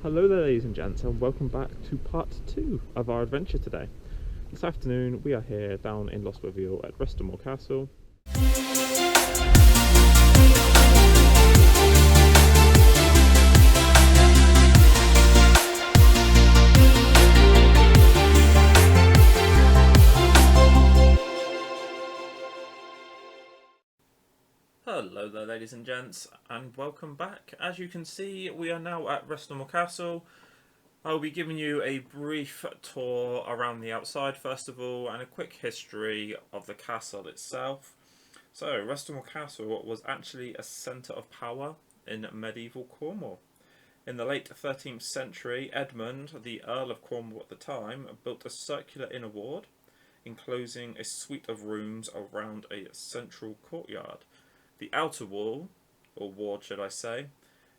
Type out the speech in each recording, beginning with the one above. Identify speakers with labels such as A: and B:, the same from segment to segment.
A: Hello there ladies and gents, and welcome back to part 2 of our adventure today. This afternoon we are here down in Lostwithiel at Restormel Castle. Hello there ladies and gents, and welcome back. As you can see, we are now at Restormel Castle. I'll be giving you a brief tour around the outside first of all, and a quick history of the castle itself. So, Restormel Castle was actually a centre of power in medieval Cornwall. In the late 13th century, Edmund, the Earl of Cornwall at the time, built a circular inner ward, enclosing a suite of rooms around a central courtyard. The outer wall, or ward should I say,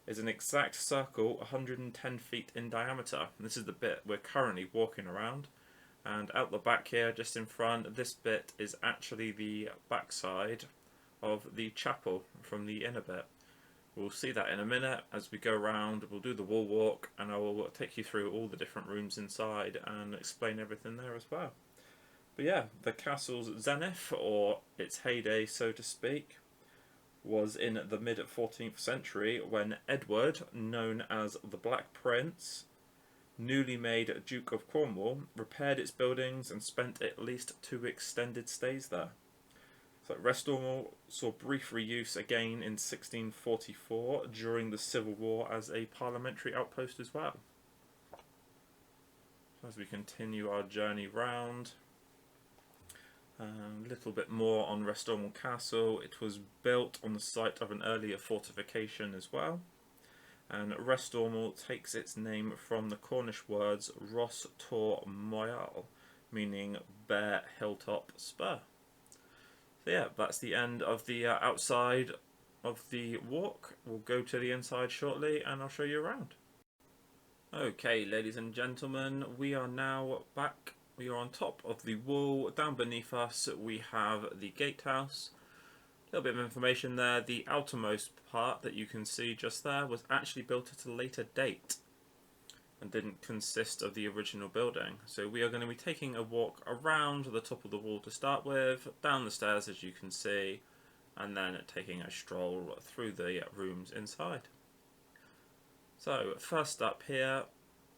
A: is an exact circle 110 feet in diameter. This is the bit we're currently walking around. And out the back here, just in front, this bit is actually the backside of the chapel from the inner bit. We'll see that in a minute as we go around. We'll do the wall walk and I will take you through all the different rooms inside and explain everything there as well. But yeah, the castle's zenith, or its heyday so to speak, was in the mid-14th century when Edward, known as the Black Prince, newly made Duke of Cornwall, repaired its buildings and spent at least 2 extended stays there. So Restormel saw brief reuse again in 1644 during the Civil War as a parliamentary outpost as well. As we continue our journey round, a little bit more on Restormel Castle. It was built on the site of an earlier fortification as well, and Restormel takes its name from the Cornish words Ros Tor Moel, meaning bare hilltop spur. So yeah, that's the end of the outside of the walk. We'll go to the inside shortly and I'll show you around. Okay, ladies and gentlemen, we are now back. We are on top of the wall. Down beneath us we have the Gatehouse. A little bit of information there. The outermost part that you can see just there was actually built at a later date and didn't consist of the original building. So we are going to be taking a walk around the top of the wall to start with, down the stairs as you can see, and then taking a stroll through the rooms inside. So first up here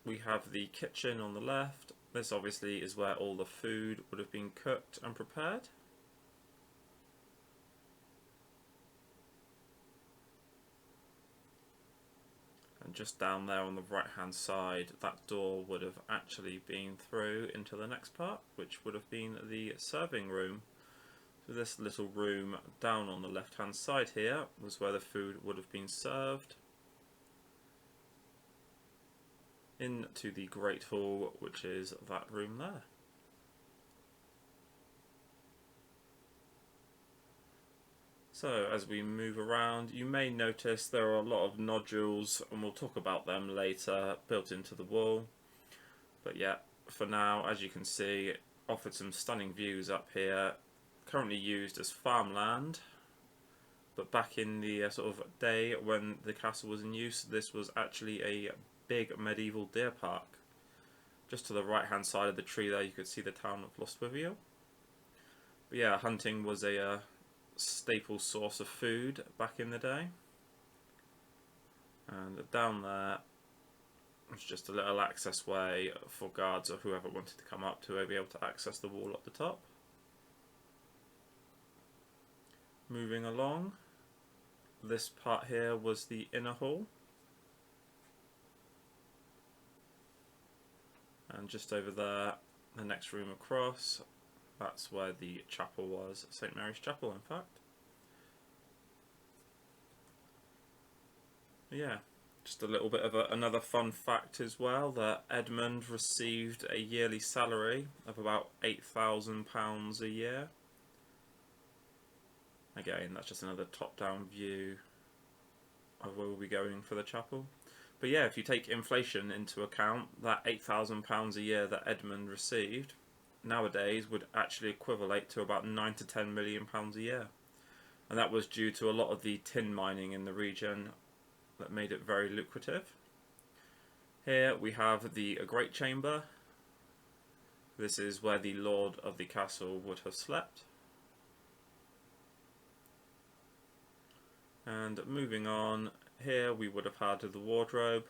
A: we have the kitchen on the left. This obviously is where all the food would have been cooked and prepared. And just down there on the right hand side, that door would have actually been through into the next part, which would have been the serving room. So this little room down on the left hand side here was where the food would have been served. Into the Great Hall, which is that room there. So as we move around, you may notice there are a lot of nodules, and we'll talk about them later, built into the wall. But yeah, for now, as you can see, it offered some stunning views up here. Currently used as farmland, but back in the sort of day when the castle was in use, this was actually a big medieval deer park. Just to the right hand side of the tree there you could see the town of Lostwithiel. But yeah, hunting was a staple source of food back in the day. And down there was just a little access way for guards or whoever wanted to come up to be able to access the wall at the top. Moving along, this part here was the inner hall. And just over there, the next room across, that's where the chapel was, St. Mary's Chapel in fact. Yeah, just a little bit of another fun fact as well, that Edmund received a yearly salary of about £8,000 a year. Again, that's just another top-down view of where we'll be going for the chapel. But yeah, if you take inflation into account, that £8,000 a year that Edmund received nowadays would actually equivalent to about £9 to £10 million a year. And that was due to a lot of the tin mining in the region that made it very lucrative. Here we have the Great Chamber. This is where the Lord of the castle would have slept. And moving on, here we would have had the wardrobe.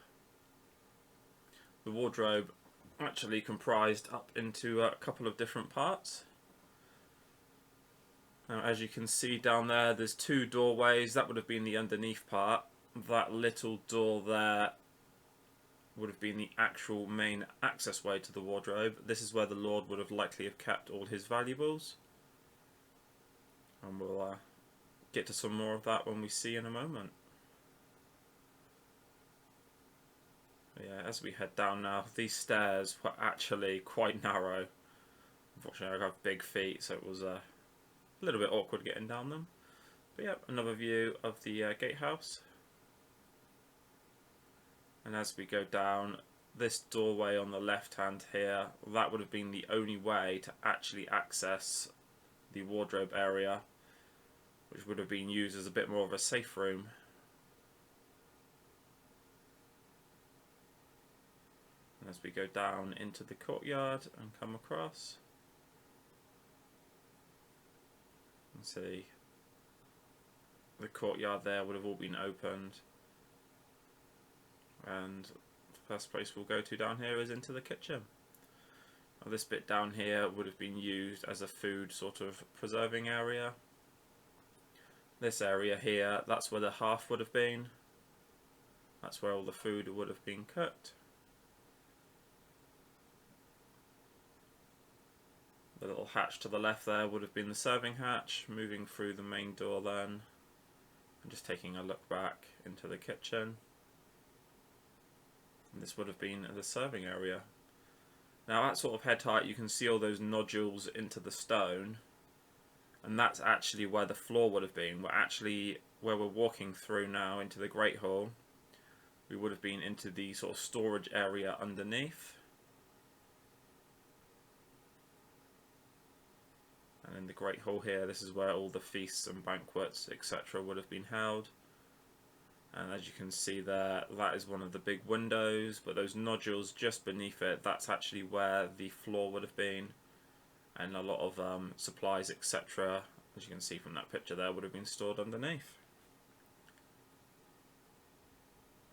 A: The wardrobe actually comprised up into a couple of different parts. Now, as you can see down there, there's two doorways. That would have been the underneath part. That little door there would have been the actual main access way to the wardrobe. This is where the Lord would have likely have kept all his valuables. And we'll get to some more of that when we see in a moment. Yeah, as we head down now, these stairs were actually quite narrow. Unfortunately, I have big feet, so it was a little bit awkward getting down them. But yeah, another view of the gatehouse. And as we go down, this doorway on the left hand here, that would have been the only way to actually access the wardrobe area, which would have been used as a bit more of a safe room. And as we go down into the courtyard and come across, and see the courtyard there would have all been opened. And the first place we'll go to down here is into the kitchen. Now, this bit down here would have been used as a food sort of preserving area. This area here, that's where the hearth would have been. That's where all the food would have been cooked. The little hatch to the left there would have been the serving hatch, moving through the main door then, and just taking a look back into the kitchen. And this would have been the serving area. Now at sort of head height you can see all those nodules into the stone, and that's actually where the floor would have been. Where we're walking through now into the Great Hall, we would have been into the sort of storage area underneath. And in the Great Hall here, this is where all the feasts and banquets, etc. would have been held. And as you can see there, that is one of the big windows, but those nodules just beneath it, that's actually where the floor would have been. And a lot of supplies, etc., as you can see from that picture there, would have been stored underneath.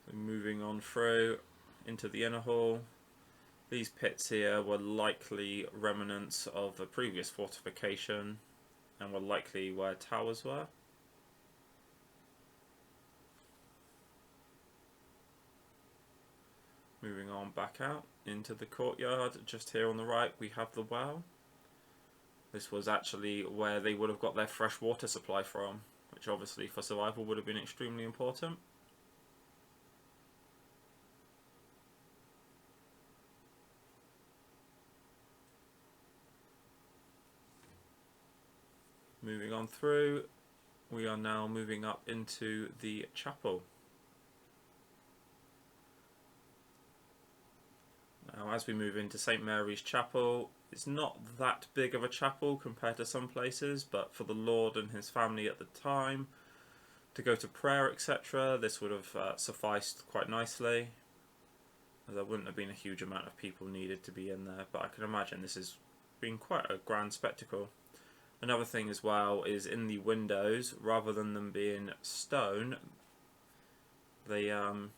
A: So moving on through into the inner hall. These pits here were likely remnants of a previous fortification and were likely where towers were. Moving on back out into the courtyard, just here on the right we have the well. This was actually where they would have got their fresh water supply from, which obviously for survival would have been extremely important. Moving on through, we are now moving up into the chapel. Now as we move into St Mary's Chapel, it's not that big of a chapel compared to some places, but for the Lord and his family at the time to go to prayer, etc., this would have sufficed quite nicely. There wouldn't have been a huge amount of people needed to be in there, but I can imagine this has been quite a grand spectacle. Another thing as well is in the windows, rather than them being stone, the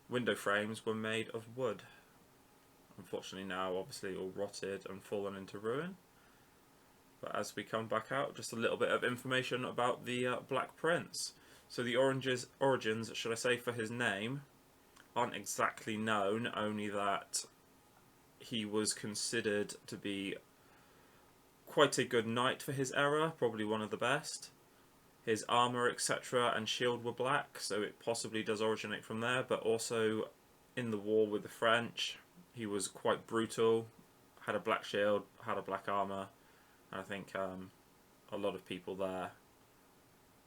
A: window frames were made of wood. Unfortunately now obviously all rotted and fallen into ruin. But as we come back out, just a little bit of information about the Black Prince. So the origins, should I say, for his name aren't exactly known, only that he was considered to be quite a good knight for his era, probably one of the best. His armour, etc. and shield were black, so it possibly does originate from there, but also in the war with the French, he was quite brutal, had a black shield, had a black armour, and I think a lot of people there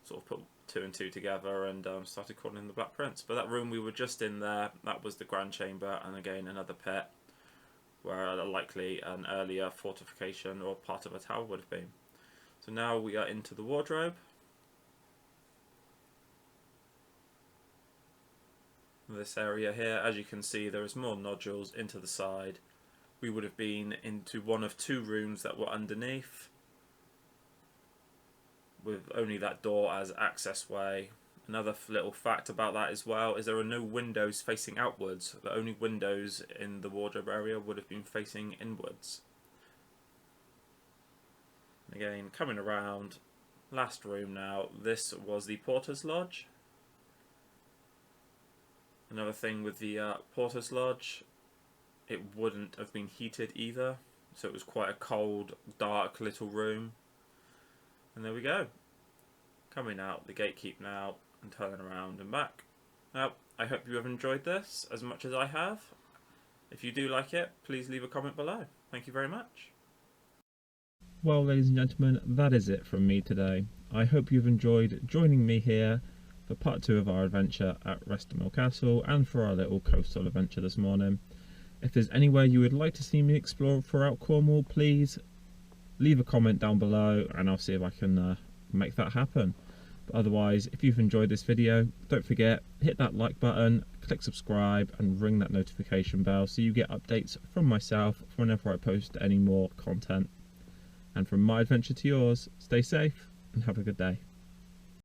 A: sort of put two and two together and started calling him the Black Prince. But that room we were just in there, that was the Grand Chamber, and again another pit where likely an earlier fortification or part of a tower would have been. So now we are into the wardrobe. this area here. As you can see, there is more nodules into the side. We would have been into one of two rooms that were underneath, with only that door as access way. Another little fact about that as well is there are no windows facing outwards. The only windows in the wardrobe area would have been facing inwards. Again, coming around, last room now. This was the Porter's Lodge. Another thing with the Porter's Lodge, it wouldn't have been heated either, so it was quite a cold, dark little room. And there we go. Coming out the gatekeep now and turning around and back. Now, I hope you have enjoyed this as much as I have. If you do like it, please leave a comment below. Thank you very much. Well, ladies and gentlemen, that is it from me today. I hope you've enjoyed joining me here for part 2 of our adventure at Restormel Castle and for our little coastal adventure this morning. If there's anywhere you would like to see me explore throughout Cornwall, please leave a comment down below and I'll see if I can make that happen. But otherwise, if you've enjoyed this video, don't forget, hit that like button, click subscribe and ring that notification bell so you get updates from myself whenever I post any more content. And from my adventure to yours, stay safe and have a good day.